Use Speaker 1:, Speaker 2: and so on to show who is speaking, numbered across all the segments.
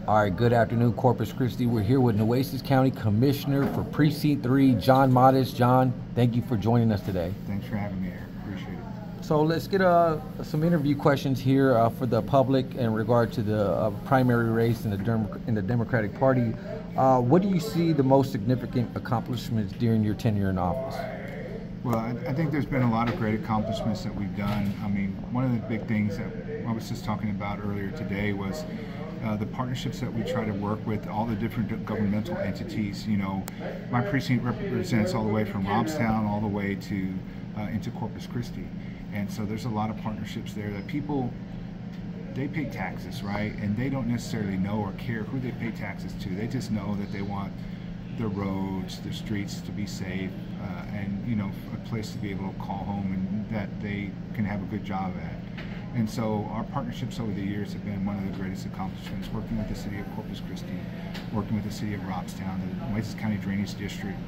Speaker 1: All right, good afternoon, Corpus Christi. We're here with Nueces County Commissioner for Precinct 3, John Marez. John, thank you for joining us today.
Speaker 2: Thanks for having me, Eric. Appreciate it.
Speaker 1: So let's get some interview questions here for the public in regard to the primary race in the Democratic Party. What do you see the most significant accomplishments during your tenure in office?
Speaker 2: Well, I think there's been a lot of great accomplishments that we've done. I mean, one of the big things that I was just talking about earlier today was the partnerships that we try to work with all the different governmental entities. You know, my precinct represents all the way from Robstown all the way to into Corpus Christi. And so there's a lot of partnerships there that people, they pay taxes, right? And they don't necessarily know or care who they pay taxes to. They just know that they want the roads, the streets to be safe, and, you know, a place to be able to call home and that they can have a good job at. And so our partnerships over the years have been one of the greatest accomplishments, working with the city of Corpus Christi, working with the city of Robstown, the Nueces County Drainage District,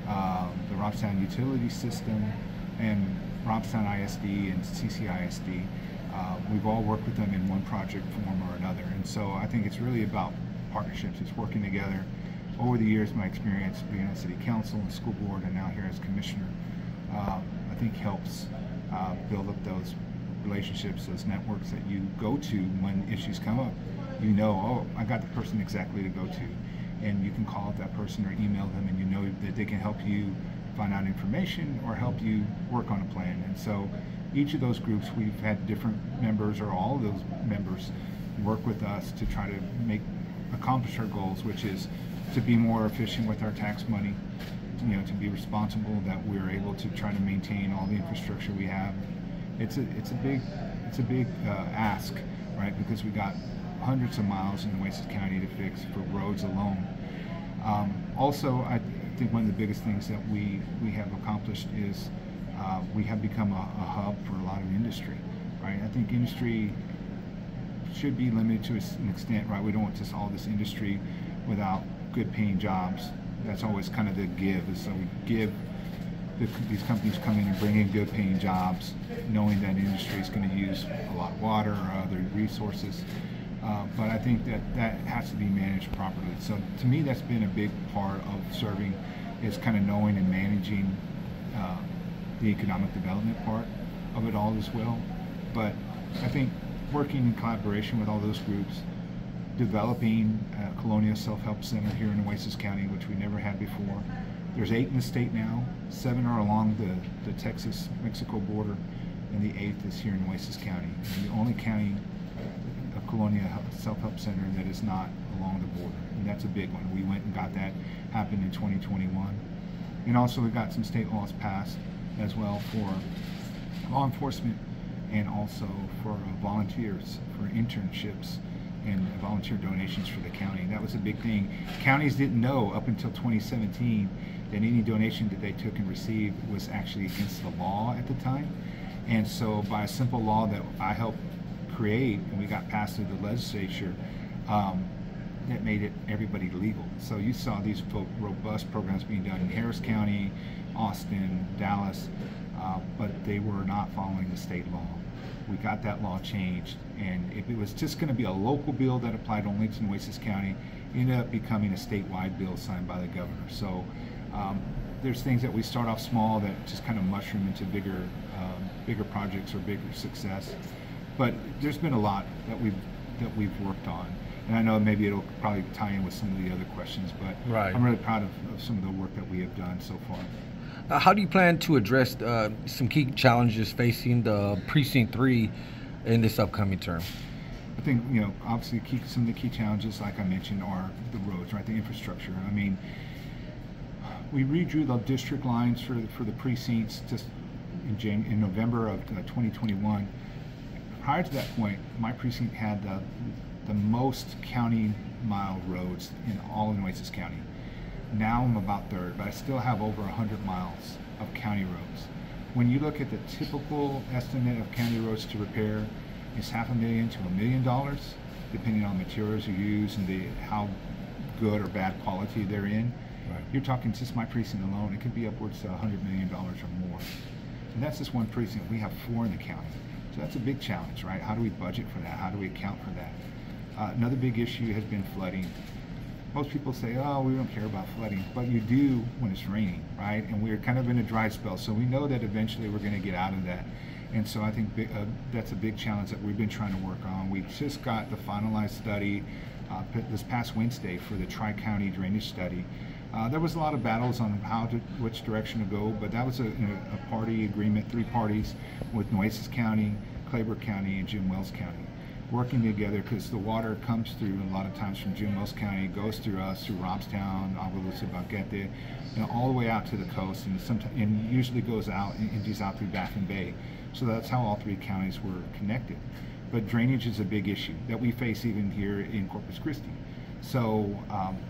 Speaker 2: the Robstown Utility System, and Robstown ISD and CCISD. We've all worked with them in one project form or another. And so I think it's really about partnerships. It's working together. Over the years, my experience being on city council and school board and now here as commissioner, I think helps build up those relationships, those networks that you go to when issues come up. You know, oh, I got the person exactly to go to. And you can call up that person or email them, and you know that they can help you find out information or help you work on a plan. And so each of those groups, we've had different members or all of those members work with us to try to accomplish our goals, which is to be more efficient with our tax money, you know, to be responsible, that we're able to try to maintain all the infrastructure we have. It's a big ask, right? Because we got hundreds of miles in Nueces County to fix for roads alone. Also, I think one of the biggest things that we have accomplished is we have become a hub for a lot of industry, right? I think industry should be limited to an extent, right? We don't want just all this industry without good paying jobs. That's always kind of the give, is so we give these companies come in and bring in good paying jobs, knowing that industry is going to use a lot of water or other resources. But I think that has to be managed properly. So to me, that's been a big part of serving, is kind of knowing and managing the economic development part of it all as well. But I think working in collaboration with all those groups, developing a Colonial Self-Help Center here in Nueces County, which we never had before. There's 8 in the state now. 7 are along the Texas-Mexico border, and the 8th is here in Nueces County. And the only county, a Colonial Self-Help Center, that is not along the border, and that's a big one. We went and got that happened in 2021. And also we got some state laws passed as well for law enforcement and also for volunteers, for internships and volunteer donations for the county. That was a big thing. Counties didn't know up until 2017 that any donation that they took and received was actually against the law at the time. And so by a simple law that I helped create, and we got passed through the legislature, that made it everybody legal. So you saw these robust programs being done in Harris County, Austin, Dallas, but they were not following the state law. We got that law changed, and if it was just going to be a local bill that applied only to Nueces County, it ended up becoming a statewide bill signed by the governor. So there's things that we start off small that just kind of mushroom into bigger projects or bigger success. But there's been a lot that we've worked on, and I know maybe it'll probably tie in with some of the other questions, but right. I'm really proud of some of the work that we have done so far.
Speaker 1: How do you plan to address some key challenges facing the Precinct 3 in this upcoming term?
Speaker 2: I think, you know, obviously some of the key challenges, like I mentioned, are the roads, right? The infrastructure. I mean, we redrew the district lines for the precincts just in November of 2021. Prior to that point, my precinct had the most county mile roads in all of Nueces County. Now I'm about third, but I still have over 100 miles of county roads. When you look at the typical estimate of county roads to repair, it's $500,000 to $1 million, depending on materials you use and how good or bad quality they're in. Right. You're talking just my precinct alone, it could be upwards to $100 million or more. And that's just one precinct. We have 4 in the county. So that's a big challenge, right? How do we budget for that? How do we account for that? Another big issue has been flooding. Most people say, oh, we don't care about flooding, but you do when it's raining, right? And we're kind of in a dry spell, so we know that eventually we're going to get out of that. And so I think that's a big challenge that we've been trying to work on. We just got the finalized study this past Wednesday for the Tri-County Drainage Study. There was a lot of battles on which direction to go, but that was a party agreement, 3 parties with Nueces County, Claiborne County, and Jim Wells County, working together, because the water comes through a lot of times from Jim Wells County, goes through us, through Robstown, Agua Dulce, Banquete, all the way out to the coast, and usually goes out and empties out through Baffin Bay. So that's how all 3 counties were connected. But drainage is a big issue that we face even here in Corpus Christi. So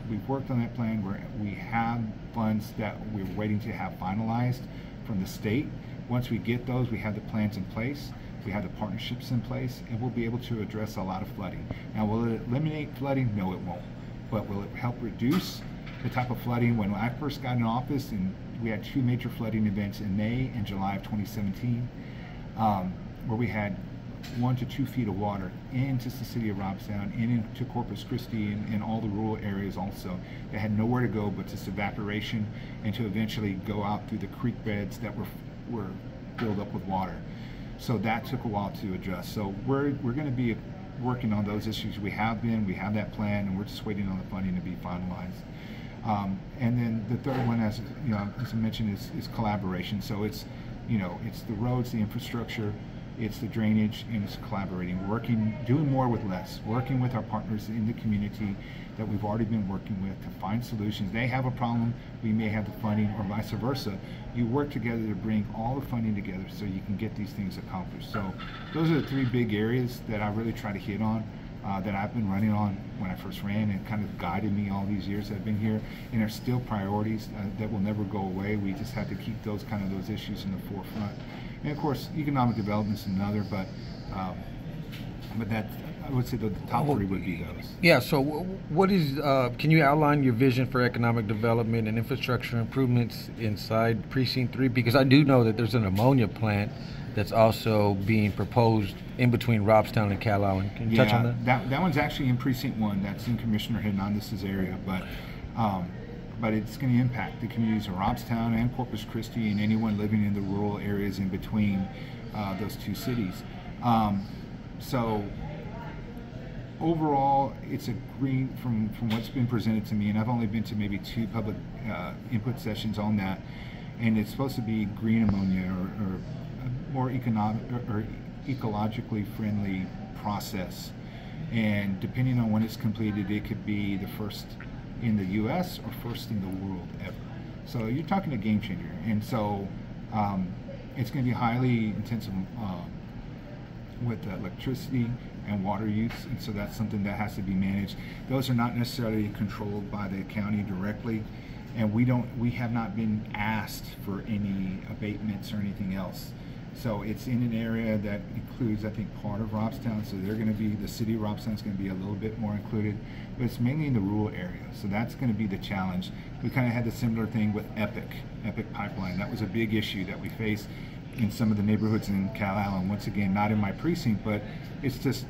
Speaker 2: we've worked on that plan where we have funds that we're waiting to have finalized from the state. Once we get those, we have the plans in place, we have the partnerships in place, and we'll be able to address a lot of flooding. Now, will it eliminate flooding? No, it won't. But will it help reduce the type of flooding? When I first got in office, and we had 2 major flooding events in May and July of 2017, where we had 1 to 2 feet of water into the city of Robstown, into Corpus Christi, and all the rural areas also. They had nowhere to go but just evaporation, and to eventually go out through the creek beds that were filled up with water. So that took a while to adjust. So we're going to be working on those issues. We have that plan, and we're just waiting on the funding to be finalized. And then the third one, as I mentioned, is collaboration. So it's the roads, the infrastructure, it's the drainage, and it's collaborating, doing more with less, working with our partners in the community that we've already been working with to find solutions. They have a problem, we may have the funding, or vice versa. You work together to bring all the funding together so you can get these things accomplished. So those are the 3 big areas that I really try to hit on, that I've been running on when I first ran, and kind of guided me all these years that I've been here, and are still priorities that will never go away. We just have to keep those issues in the forefront. And of course, economic development is another, but that, I would say the top 3 would be those.
Speaker 1: Yeah, so what is, can you outline your vision for economic development and infrastructure improvements inside Precinct 3? Because I do know that there's an ammonia plant that's also being proposed in between Robstown and Cal Island. Can you touch on that?
Speaker 2: That one's actually in Precinct 1. That's in Commissioner Hernandez's area, but it's going to impact the communities of Robstown and Corpus Christi, and anyone living in the rural areas in between those 2 cities. So overall, it's a green, from what's been presented to me, and I've only been to maybe 2 public input sessions on that, and it's supposed to be green ammonia, or more economic or ecologically friendly process. And depending on when it's completed, it could be the first in the U.S. or first in the world ever. So you're talking a game changer. And so it's going to be highly intensive with electricity and water use, and so that's something that has to be managed. Those are not necessarily controlled by the county directly, and we have not been asked for any abatements or anything else. So it's in an area that includes, I think, part of Robstown. So the city of Robstown is going to be a little bit more included, but it's mainly in the rural area. So that's going to be the challenge. We kind of had the similar thing with Epic Pipeline. That was a big issue that we faced in some of the neighborhoods in Cal Island. Once again, not in my precinct, but it's just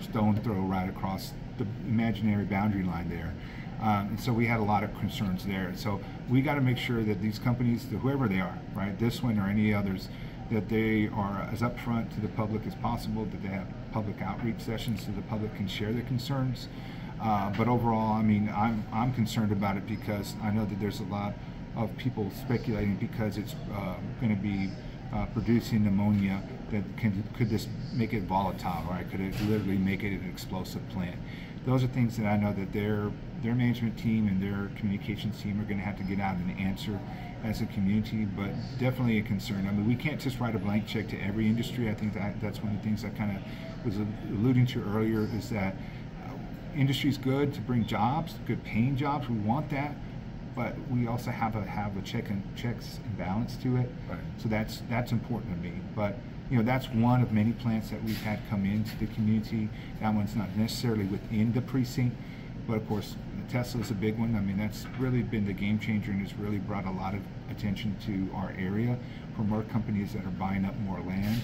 Speaker 2: stone throw right across the imaginary boundary line there. And so we had a lot of concerns there. So we got to make sure that these companies, whoever they are, right, this one or any others, that they are as upfront to the public as possible, that they have public outreach sessions so the public can share their concerns. But overall, I mean, I'm concerned about it because I know that there's a lot of people speculating because it's going to be producing ammonia that could this make it volatile, right? Could it literally make it an explosive plant? Those are things that I know that their management team and their communications team are going to have to get out and answer as a community, but definitely a concern. I mean, we can't just write a blank check to every industry. I think that's one of the things I kind of was alluding to earlier, is that industry is good to bring jobs, good paying jobs. We want that, but we also have a checks and balance to it.
Speaker 1: Right. So
Speaker 2: that's important to me. But that's one of many plants that we've had come into the community. That one's not necessarily within the precinct, but of course Tesla is a big one. I mean, that's really been the game changer and has really brought a lot of attention to our area for more companies that are buying up more land.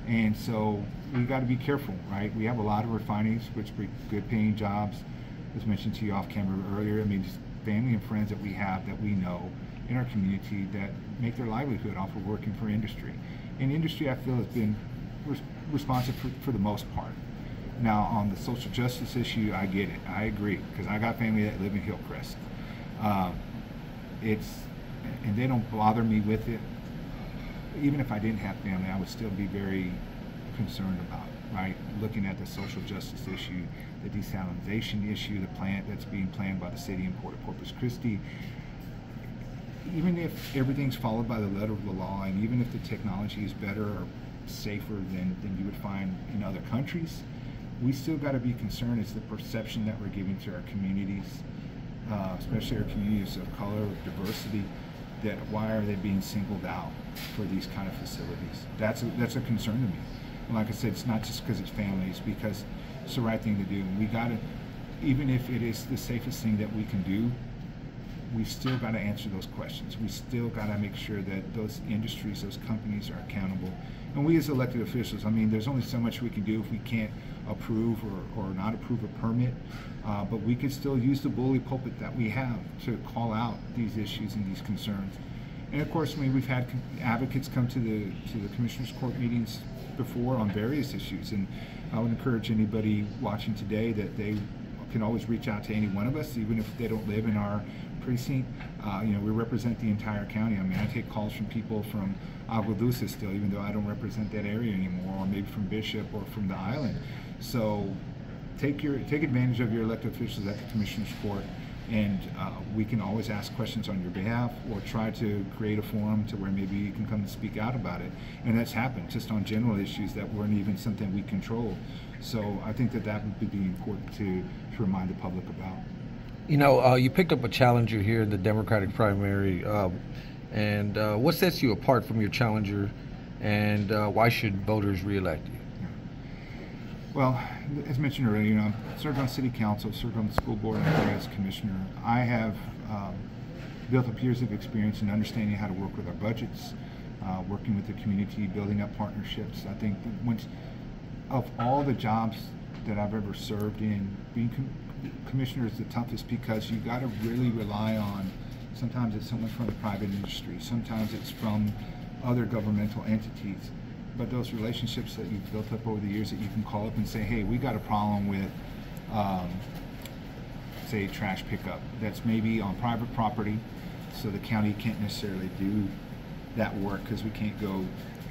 Speaker 2: And so we got to be careful, right? We have a lot of refineries, which bring good paying jobs. As mentioned to you off camera earlier, I mean, just family and friends that we have that we know in our community that make their livelihood off of working for industry. And industry, I feel, has been responsive for the most part. Now, on the social justice issue, I get it. I agree, because I got family that live in Hillcrest. And they don't bother me with it. Even if I didn't have family, I would still be very concerned about it, right? Looking at the social justice issue, the desalinization issue, the plant that's being planned by the city in Port of Corpus Christi. Even if everything's followed by the letter of the law, and even if the technology is better or safer than you would find in other countries, we still got to be concerned is the perception that we're giving to our communities, especially our communities of color, of diversity, that why are they being singled out for these kind of facilities? That's a concern to me. And like I said, it's not just because it's family, it's because it's the right thing to do. And we got to, even if it is the safest thing that we can do, we still got to answer those questions. We still got to make sure that those industries, those companies are accountable. And we as elected officials, I mean, there's only so much we can do if we can't approve or not approve a permit, but we could still use the bully pulpit that we have to call out these issues and these concerns. And of course, I mean, we've had advocates come to the Commissioners Court meetings before on various issues, and I would encourage anybody watching today that they can always reach out to any one of us, even if they don't live in our precinct. You know, we represent the entire county. I mean, I take calls from people from Agua Dulce still, even though I don't represent that area anymore, or maybe from Bishop or from the island. So take advantage of your elected officials at the Commissioners Court, and we can always ask questions on your behalf or try to create a forum to where maybe you can come and speak out about it. And that's happened just on general issues that weren't even something we control. So I think that would be important to remind the public about.
Speaker 1: You know, you picked up a challenger here in the Democratic primary, and what sets you apart from your challenger, and why should voters reelect you?
Speaker 2: Well, as mentioned earlier, you know, I've served on city council, served on the school board, and as commissioner. I have built up years of experience in understanding how to work with our budgets, working with the community, building up partnerships. I think that of all the jobs that I've ever served in, being commissioner is the toughest, because you got to really rely on, sometimes it's someone from the private industry, sometimes it's from other governmental entities, but those relationships that you've built up over the years that you can call up and say, hey, we got a problem with, say, trash pickup that's maybe on private property, so the county can't necessarily do that work because we can't go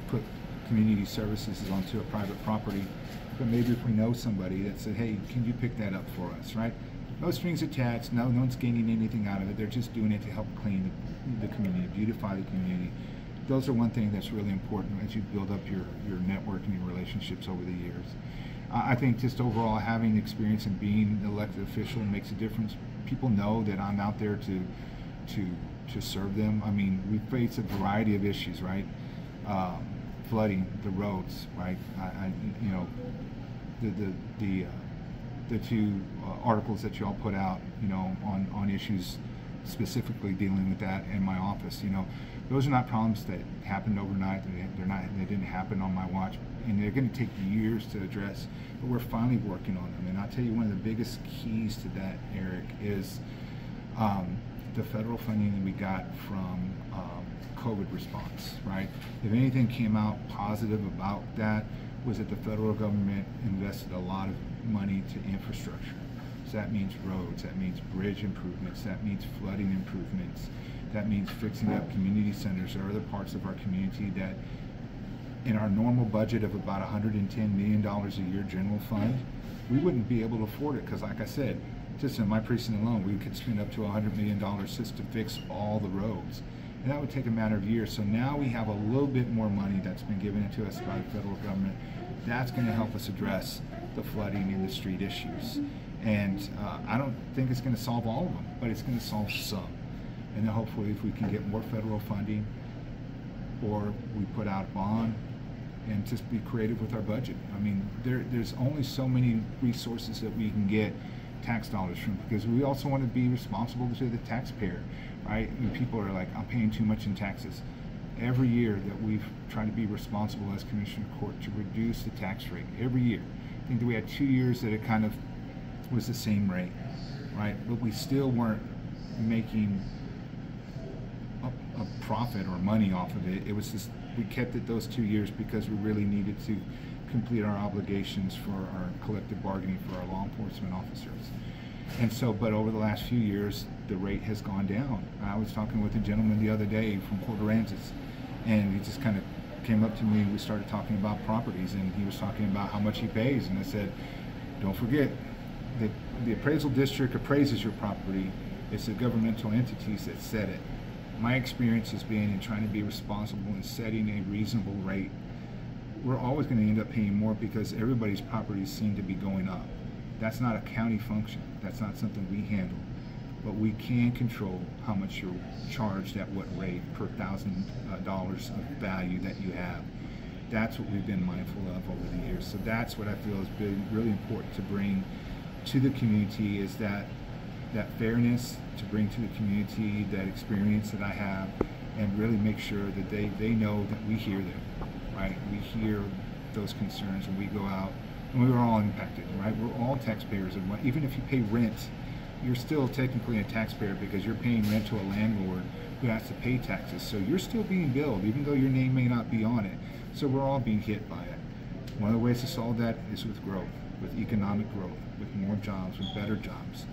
Speaker 2: put community services onto a private property. But maybe if we know somebody that said, hey, can you pick that up for us, right? No strings attached, no one's gaining anything out of it. They're just doing it to help clean the community, beautify the community. Those are one thing that's really important as you build up your network and your relationships over the years. I think just overall having experience in being an elected official makes a difference. People know that I'm out there to serve them. I mean, we face a variety of issues, right? Flooding, the roads, right? You know, the two articles that you all put out, you know, on issues specifically dealing with that in my office. You know, those are not problems that happened overnight. They didn't happen on my watch, and they're going to take years to address. But we're finally working on them. And I'll tell you, one of the biggest keys to that, Eric, is the federal funding that we got from COVID response, right? If anything came out positive about that, was that the federal government invested a lot of money to infrastructure. So that means roads, that means bridge improvements, that means flooding improvements, that means fixing up community centers or other parts of our community that in our normal budget of about $110 million a year general fund, we wouldn't be able to afford it, because like I said, just in my precinct alone, we could spend up to $100 million just to fix all the roads. And that would take a matter of years. So now we have a little bit more money that's been given to us by the federal government. That's going to help us address the flooding and the street issues. And I don't think it's going to solve all of them, but it's going to solve some. And then hopefully if we can get more federal funding, or we put out a bond and just be creative with our budget. I mean, there's only so many resources that we can get tax dollars from, because we also want to be responsible to the taxpayer, right? And people are like, I'm paying too much in taxes. every year that we've tried to be responsible as Commissioner Court to reduce the tax rate every year. I think that we had 2 years that it kind of was the same rate, right? But we still weren't making a profit or money off of it. It was just, we kept it those 2 years because we really needed to complete our obligations for our collective bargaining for our law enforcement officers. And so, but over the last few years, the rate has gone down. I was talking with a gentleman the other day from Port Aransas, and he just kind of came up to me and we started talking about properties, and he was talking about how much he pays, and I said, don't forget that the appraisal district appraises your property. It's the governmental entities that set it. My experience has been in trying to be responsible and setting a reasonable rate. We're always going to end up paying more because everybody's properties seem to be going up. That's not a county function. That's not something we handle. But we can control how much you're charged at what rate per $1,000 of value that you have. That's what we've been mindful of over the years. So that's what I feel has been really important to bring to the community, is that fairness, to bring to the community that experience that I have, and really make sure that they know that we hear them, right? We hear those concerns and we go out, and we're all impacted, right? We're all taxpayers, and even if you pay rent, you're still technically a taxpayer because you're paying rent to a landlord who has to pay taxes. So you're still being billed, even though your name may not be on it. So we're all being hit by it. One of the ways to solve that is with growth, with economic growth, with more jobs, with better jobs.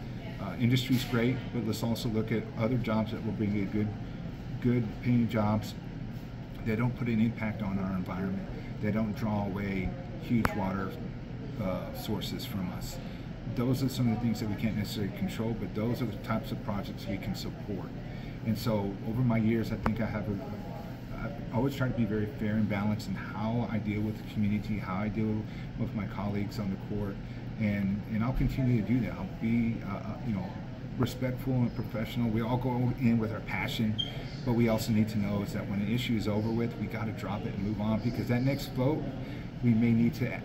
Speaker 2: Industry's great, but let's also look at other jobs that will bring you good paying jobs. They don't put an impact on our environment. They don't draw away huge water sources from us. Those are some of the things that we can't necessarily control, but those are the types of projects we can support. And so over my years, I think I always try to be very fair and balanced in how I deal with the community, how I deal with my colleagues on the court, and I'll continue to do that. I'll be respectful and professional. We all go in with our passion, but we also need to know is that when the issue is over with, we got to drop it and move on, because that next vote, we may need to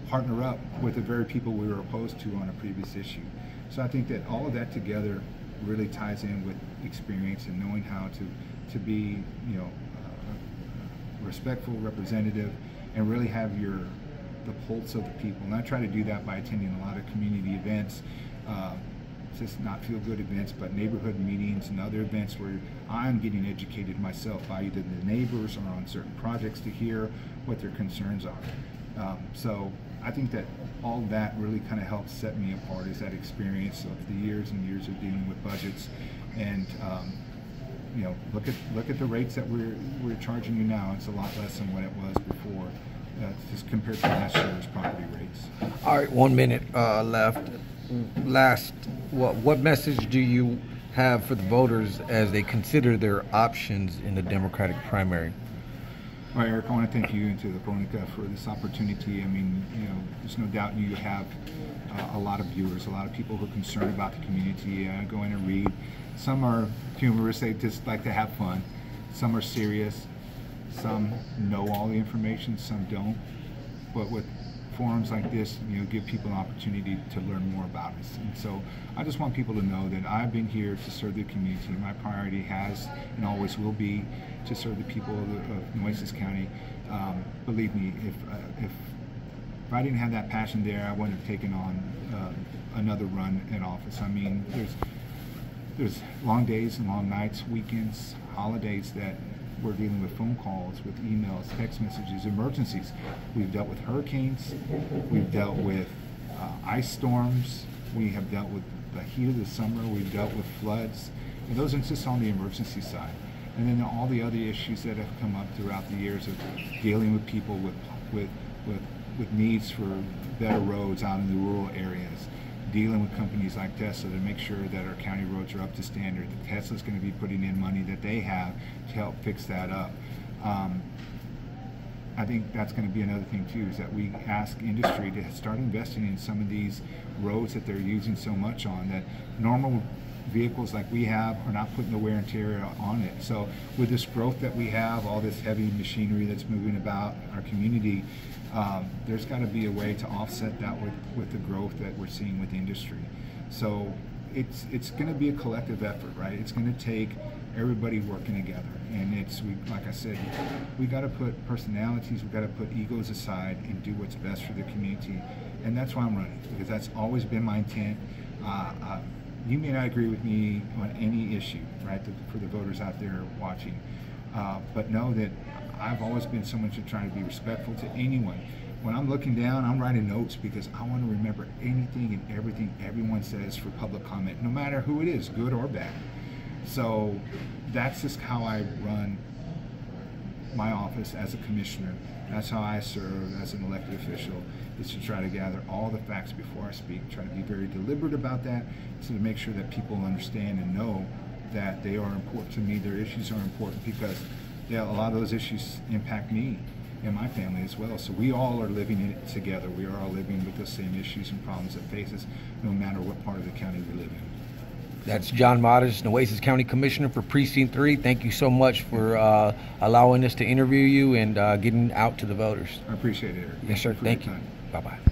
Speaker 2: partner up with the very people we were opposed to on a previous issue. So I think that all of that together really ties in with experience and knowing how to be, a respectful representative and really have the pulse of the people. And I try to do that by attending a lot of community events, just not feel-good events, but neighborhood meetings and other events where I'm getting educated myself by either the neighbors or on certain projects to hear what their concerns are. So I think that all that really kind of helps set me apart, is that experience of the years and years of dealing with budgets, and look at the rates that we're charging you now. It's a lot less than what it was before, just compared to last year's property rates.
Speaker 1: All right, 1 minute left. What message do you have for the voters as they consider their options in the Democratic primary?
Speaker 2: All right, Eric, I want to thank you and to the Crónica for this opportunity. I mean, there's no doubt you have a lot of viewers, a lot of people who are concerned about the community, go in and read. Some are humorous, they just like to have fun. Some are serious. Some know all the information, some don't. But with forums like this, give people an opportunity to learn more about us. And so I just want people to know that I've been here to serve the community. My priority has and always will be to serve the people of Nueces County. Believe me, if I didn't have that passion there, I wouldn't have taken on another run in office. I mean, there's long days and long nights, weekends, holidays that we're dealing with phone calls, with emails, text messages, emergencies. We've dealt with hurricanes, we've dealt with ice storms, we have dealt with the heat of the summer, we've dealt with floods, and those are just on the emergency side. And then all the other issues that have come up throughout the years of dealing with people with needs for better roads out in the rural areas, dealing with companies like Tesla to make sure that our county roads are up to standard. That Tesla's going to be putting in money that they have to help fix that up. I think that's going to be another thing too, is that we ask industry to start investing in some of these roads that they're using so much on, that normal vehicles like we have are not putting the wear and tear on it. So with this growth that we have, all this heavy machinery that's moving about our community, there's got to be a way to offset that with the growth that we're seeing with industry. So it's going to be a collective effort, right? It's going to take everybody working together. And like I said, we got to put personalities, we got to put egos aside and do what's best for the community. And that's why I'm running, because that's always been my intent. You may not agree with me on any issue, right, for the voters out there watching, but know that I've always been someone to try to be respectful to anyone. When I'm looking down, I'm writing notes because I want to remember anything and everything everyone says for public comment, no matter who it is, good or bad. So that's just how I run my office as a commissioner. That's how I serve as an elected official, is to try to gather all the facts before I speak, try to be very deliberate about that, so to make sure that people understand and know that they are important to me, their issues are important, because a lot of those issues impact me and my family as well. So we all are living in it together. We are all living with the same issues and problems that face us, no matter what part of the county we live in.
Speaker 1: That's John Marez, Nueces County Commissioner for Precinct 3. Thank you so much for allowing us to interview you and getting out to the voters.
Speaker 2: I appreciate it, Eric.
Speaker 1: Yes, sir. Thank you. Bye-bye.